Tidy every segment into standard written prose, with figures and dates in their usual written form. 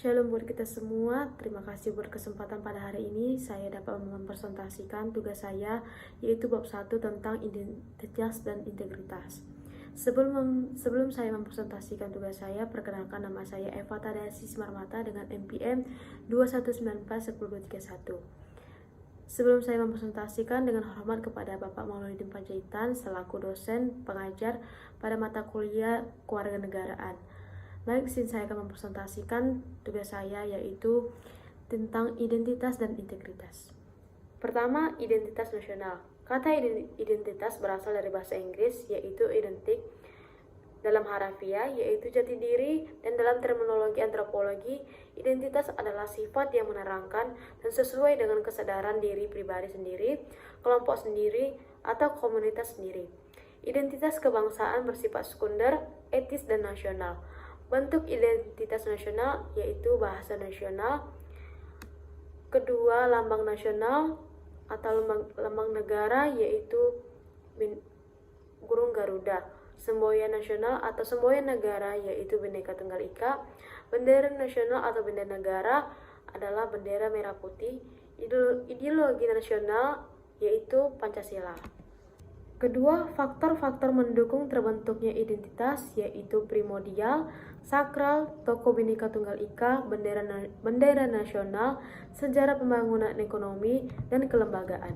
Shalom buat kita semua, terima kasih buat kesempatan pada hari ini saya dapat mempresentasikan tugas saya, yaitu bab 1 tentang identitas dan integritas. Sebelum saya mempresentasikan tugas saya, perkenalkan nama saya Eva Tadasi Simarmata dengan NPM 219410231. Sebelum saya mempresentasikan, dengan hormat kepada Bapak Mauludin Panjaitan selaku dosen pengajar pada mata kuliah Kewarganegaraan. Baik, di sini saya akan mempresentasikan tugas saya, yaitu tentang identitas dan integritas. Pertama, identitas nasional. Kata identitas berasal dari bahasa Inggris, yaitu identik dalam harafiah, yaitu jati diri, dan dalam terminologi antropologi, identitas adalah sifat yang menerangkan dan sesuai dengan kesadaran diri pribadi sendiri, kelompok sendiri, atau komunitas sendiri. Identitas kebangsaan bersifat sekunder, etis, dan nasional. Bentuk identitas nasional yaitu bahasa nasional, kedua lambang nasional atau lambang negara yaitu burung Garuda, semboyan nasional atau semboyan negara yaitu Bhinneka Tunggal Ika, bendera nasional atau bendera negara adalah bendera merah putih, ideologi nasional yaitu Pancasila. Kedua, faktor-faktor mendukung terbentuknya identitas yaitu primordial, sakral, tokoh Bhinneka Tunggal Ika, bendera nasional, sejarah pembangunan ekonomi, dan kelembagaan.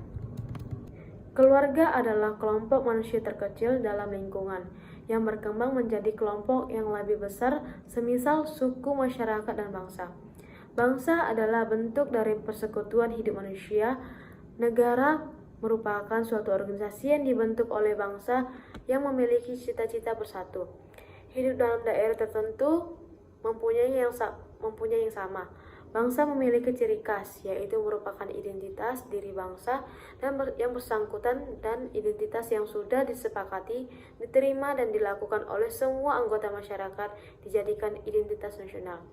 Keluarga adalah kelompok manusia terkecil dalam lingkungan yang berkembang menjadi kelompok yang lebih besar, semisal suku, masyarakat, dan bangsa. Bangsa adalah bentuk dari persekutuan hidup manusia. Negara merupakan suatu organisasi yang dibentuk oleh bangsa yang memiliki cita-cita bersatu. Hidup dalam daerah tertentu mempunyai yang sama. Bangsa memiliki ciri khas, yaitu merupakan identitas diri bangsa dan yang bersangkutan dan identitas yang sudah disepakati, diterima, dan dilakukan oleh semua anggota masyarakat dijadikan identitas nasional.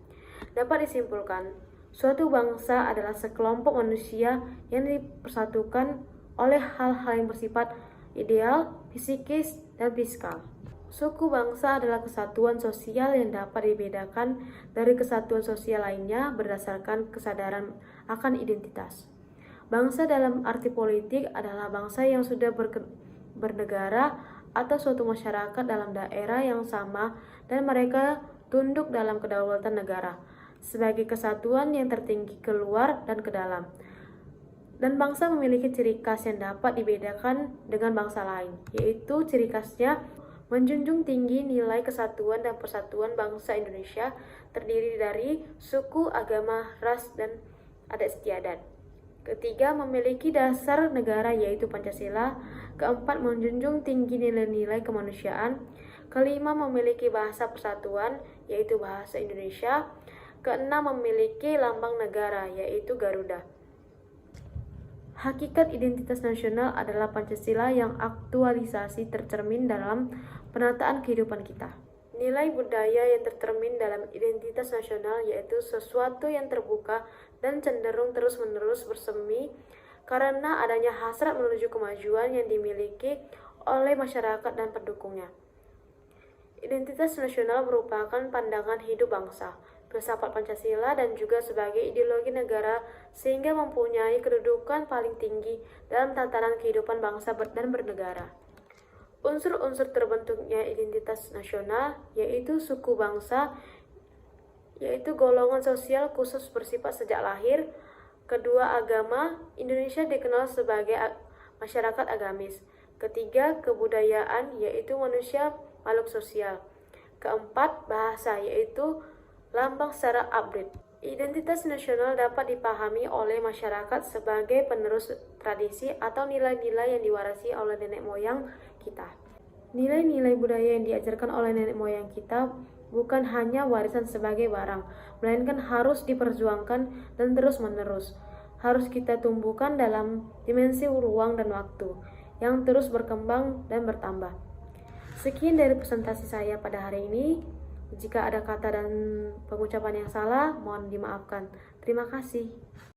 Dapat disimpulkan, suatu bangsa adalah sekelompok manusia yang dipersatukan oleh hal-hal yang bersifat ideal, psikis, dan fiskal. Suku bangsa adalah kesatuan sosial yang dapat dibedakan dari kesatuan sosial lainnya berdasarkan kesadaran akan identitas. Bangsa dalam arti politik adalah bangsa yang sudah bernegara atau suatu masyarakat dalam daerah yang sama dan mereka tunduk dalam kedaulatan negara sebagai kesatuan yang tertinggi keluar dan ke dalam. Dan bangsa memiliki ciri khas yang dapat dibedakan dengan bangsa lain, yaitu ciri khasnya menjunjung tinggi nilai kesatuan dan persatuan bangsa Indonesia terdiri dari suku, agama, ras, dan adat istiadat. Ketiga, memiliki dasar negara yaitu Pancasila. Keempat, menjunjung tinggi nilai-nilai kemanusiaan. Kelima, memiliki bahasa persatuan yaitu bahasa Indonesia. Keenam, memiliki lambang negara yaitu Garuda. Hakikat identitas nasional adalah Pancasila yang aktualisasi tercermin dalam penataan kehidupan kita. Nilai budaya yang tercermin dalam identitas nasional yaitu sesuatu yang terbuka dan cenderung terus-menerus bersemi karena adanya hasrat menuju kemajuan yang dimiliki oleh masyarakat dan pendukungnya. Identitas nasional merupakan pandangan hidup bangsa, filsafat Pancasila, dan juga sebagai ideologi negara sehingga mempunyai kedudukan paling tinggi dalam tatanan kehidupan bangsa dan bernegara. Unsur-unsur terbentuknya identitas nasional yaitu suku bangsa, yaitu golongan sosial khusus bersifat sejak lahir. Kedua, agama. Indonesia dikenal sebagai masyarakat agamis. Ketiga, kebudayaan, yaitu manusia makhluk sosial. Keempat, bahasa, yaitu lambang secara update. Identitas nasional dapat dipahami oleh masyarakat sebagai penerus tradisi atau nilai-nilai yang diwarisi oleh nenek moyang kita. Nilai-nilai budaya yang diajarkan oleh nenek moyang kita bukan hanya warisan sebagai barang, melainkan harus diperjuangkan dan terus-menerus. Harus kita tumbuhkan dalam dimensi ruang dan waktu yang terus berkembang dan bertambah. Sekian dari presentasi saya pada hari ini. Jika ada kata dan pengucapan yang salah, mohon dimaafkan. Terima kasih.